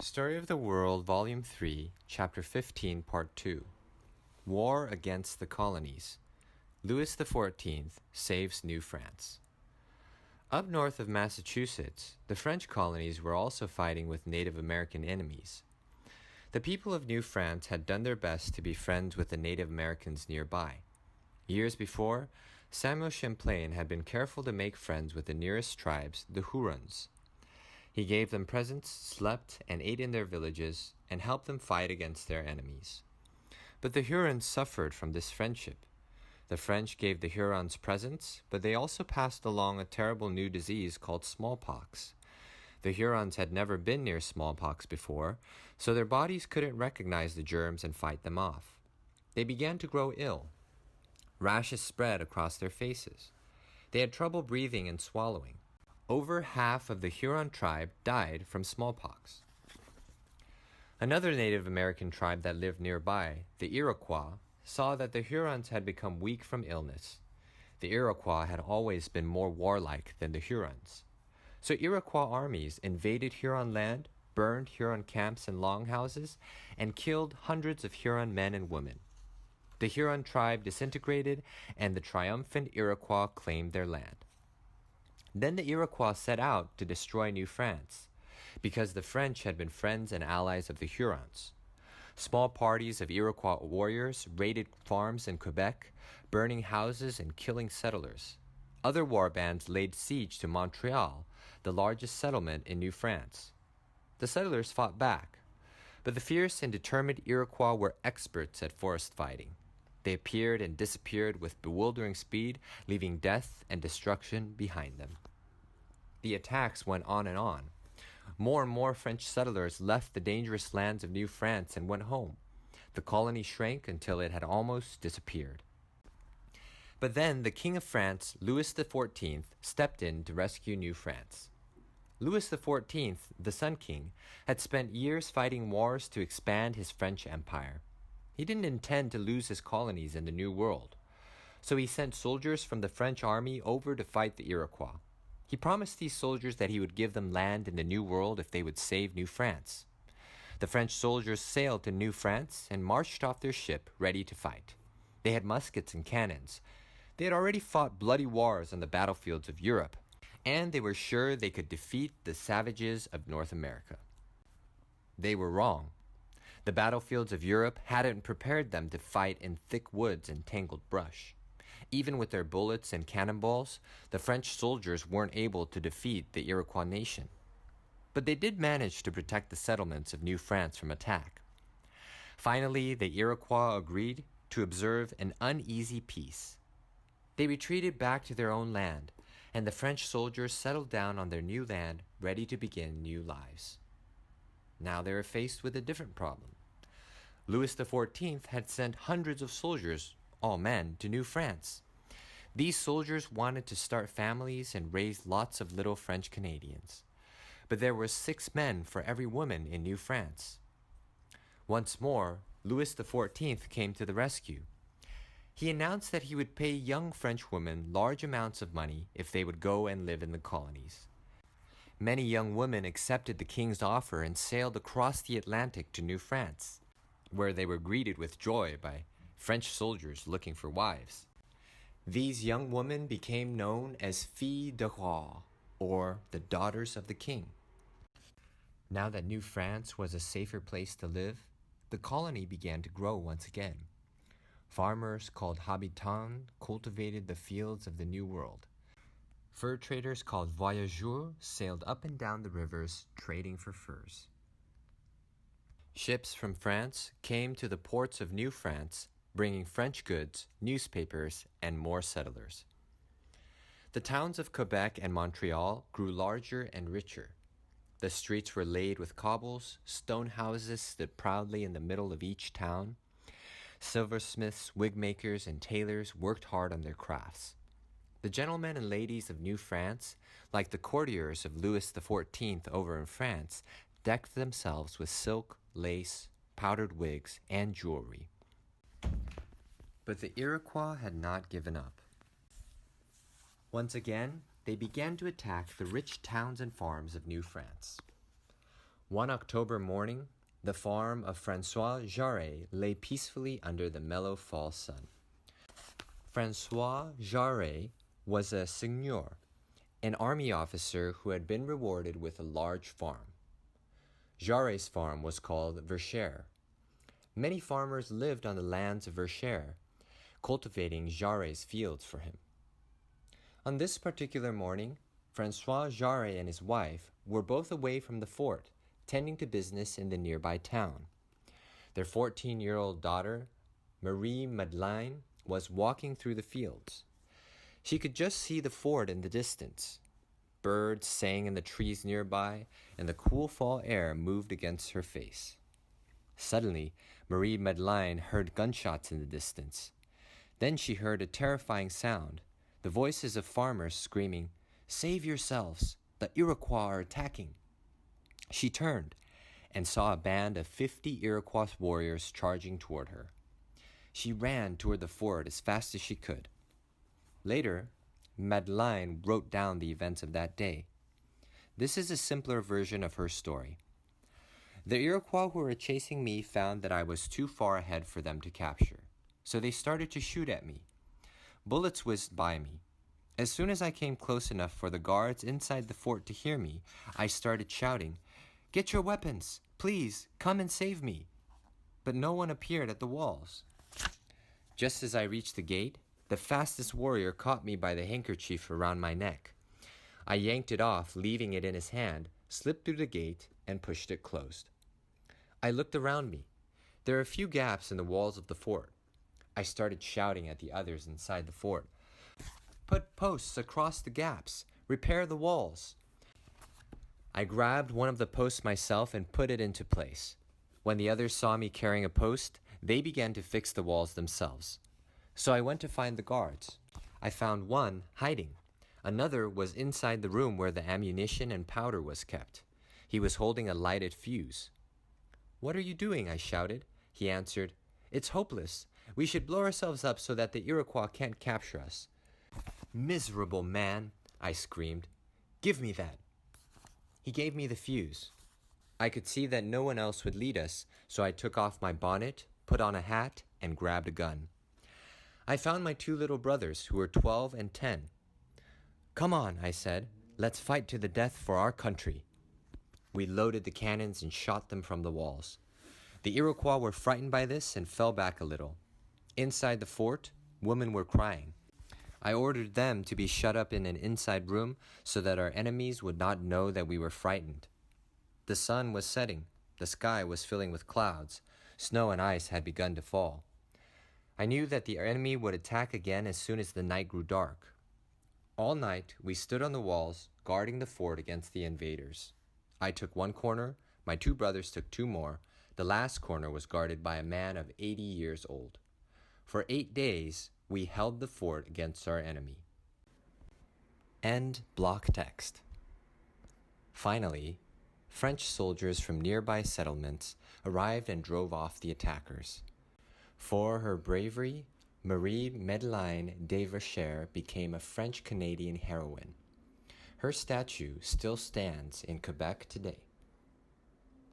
Story of the World, Volume 3, Chapter 15, Part 2. War Against the Colonies. Louis XIV saves New France. Up north of Massachusetts, the French colonies were also fighting with Native American enemies. The people of New France had done their best to be friends with the Native Americans nearby. Years before, Samuel Champlain had been careful to make friends with the nearest tribes, the Hurons. He gave them presents, slept, and ate in their villages, and helped them fight against their enemies. But the Hurons suffered from this friendship. The French gave the Hurons presents, but they also passed along a terrible new disease called smallpox. The Hurons had never been near smallpox before, so their bodies couldn't recognize the germs and fight them off. They began to grow ill. Rashes spread across their faces. They had trouble breathing and swallowing. Over half of the Huron tribe died from smallpox. Another Native American tribe that lived nearby, the Iroquois, saw that the Hurons had become weak from illness. The Iroquois had always been more warlike than the Hurons. So Iroquois armies invaded Huron land, burned Huron camps and longhouses, and killed hundreds of Huron men and women. The Huron tribe disintegrated, and the triumphant Iroquois claimed their land. Then the Iroquois set out to destroy New France, because the French had been friends and allies of the Hurons. Small parties of Iroquois warriors raided farms in Quebec, burning houses and killing settlers. Other war bands laid siege to Montreal, the largest settlement in New France. The settlers fought back, but the fierce and determined Iroquois were experts at forest fighting. They appeared and disappeared with bewildering speed, leaving death and destruction behind them. The attacks went on and on. More and more French settlers left the dangerous lands of New France and went home. The colony shrank until it had almost disappeared. But then the King of France, Louis XIV, stepped in to rescue New France. Louis XIV, the Sun King, had spent years fighting wars to expand his French empire. He didn't intend to lose his colonies in the New World, so he sent soldiers from the French army over to fight the Iroquois. He promised these soldiers that he would give them land in the New World if they would save New France. The French soldiers sailed to New France and marched off their ship ready to fight. They had muskets and cannons. They had already fought bloody wars on the battlefields of Europe, and they were sure they could defeat the savages of North America. They were wrong. The battlefields of Europe hadn't prepared them to fight in thick woods and tangled brush. Even with their bullets and cannonballs, the French soldiers weren't able to defeat the Iroquois nation. But they did manage to protect the settlements of New France from attack. Finally, the Iroquois agreed to observe an uneasy peace. They retreated back to their own land, and the French soldiers settled down on their new land, ready to begin new lives. Now they were faced with a different problem. Louis XIV had sent hundreds of soldiers, all men, to New France. These soldiers wanted to start families and raise lots of little French Canadians. But there were 6 men for every woman in New France. Once more, Louis XIV came to the rescue. He announced that he would pay young French women large amounts of money if they would go and live in the colonies. Many young women accepted the king's offer and sailed across the Atlantic to New France, where they were greeted with joy by French soldiers looking for wives. These young women became known as filles de roi, or the daughters of the king. Now that New France was a safer place to live, the colony began to grow once again. Farmers called habitants cultivated the fields of the New World. Fur traders called voyageurs sailed up and down the rivers trading for furs. Ships from France came to the ports of New France, bringing French goods, newspapers, and more settlers. The towns of Quebec and Montreal grew larger and richer. The streets were laid with cobbles, stone houses stood proudly in the middle of each town. Silversmiths, wig makers, and tailors worked hard on their crafts. The gentlemen and ladies of New France, like the courtiers of Louis XIV over in France, decked themselves with silk, lace, powdered wigs, and jewelry. But the Iroquois had not given up. Once again, they began to attack the rich towns and farms of New France. One October morning, the farm of Francois Jarret lay peacefully under the mellow fall sun. Francois Jarret was a seigneur, an army officer who had been rewarded with a large farm. Jarret's farm was called Verchères. Many farmers lived on the lands of Verchères, cultivating Jarret's fields for him. On this particular morning, Francois Jarret and his wife were both away from the fort, tending to business in the nearby town. Their 14-year-old daughter, Marie Madeleine, was walking through the fields. She could just see the fort in the distance. Birds sang in the trees nearby, and the cool fall air moved against her face. Suddenly, Marie Madeleine heard gunshots in the distance. Then she heard a terrifying sound, the voices of farmers screaming, "Save yourselves! The Iroquois are attacking!" She turned and saw a band of 50 Iroquois warriors charging toward her. She ran toward the fort as fast as she could. Later, Madeleine wrote down the events of that day. This is a simpler version of her story. The Iroquois who were chasing me found that I was too far ahead for them to capture, so they started to shoot at me. Bullets whizzed by me. As soon as I came close enough for the guards inside the fort to hear me, I started shouting, "Get your weapons! Please, come and save me!" But no one appeared at the walls. Just as I reached the gate, the fastest warrior caught me by the handkerchief around my neck. I yanked it off, leaving it in his hand, slipped through the gate, and pushed it closed. I looked around me. There are a few gaps in the walls of the fort. I started shouting at the others inside the fort. "Put posts across the gaps! Repair the walls!" I grabbed one of the posts myself and put it into place. When the others saw me carrying a post, they began to fix the walls themselves. So I went to find the guards. I found one hiding. Another was inside the room where the ammunition and powder was kept. He was holding a lighted fuse. "What are you doing?" I shouted. He answered, "It's hopeless. We should blow ourselves up so that the Iroquois can't capture us." "Miserable man!" I screamed. "Give me that." He gave me the fuse. I could see that no one else would lead us, so I took off my bonnet, put on a hat, and grabbed a gun. I found my two little brothers, who were 12 and 10. "Come on," I said. "Let's fight to the death for our country." We loaded the cannons and shot them from the walls. The Iroquois were frightened by this and fell back a little. Inside the fort, women were crying. I ordered them to be shut up in an inside room so that our enemies would not know that we were frightened. The sun was setting. The sky was filling with clouds. Snow and ice had begun to fall. I knew that the enemy would attack again as soon as the night grew dark. All night, we stood on the walls, guarding the fort against the invaders. I took one corner, my two brothers took two more. The last corner was guarded by a man of 80 years old. For 8 days, we held the fort against our enemy. End block text. Finally, French soldiers from nearby settlements arrived and drove off the attackers. For her bravery, Marie Madeleine de Verchères became a French-Canadian heroine. Her statue still stands in Quebec today.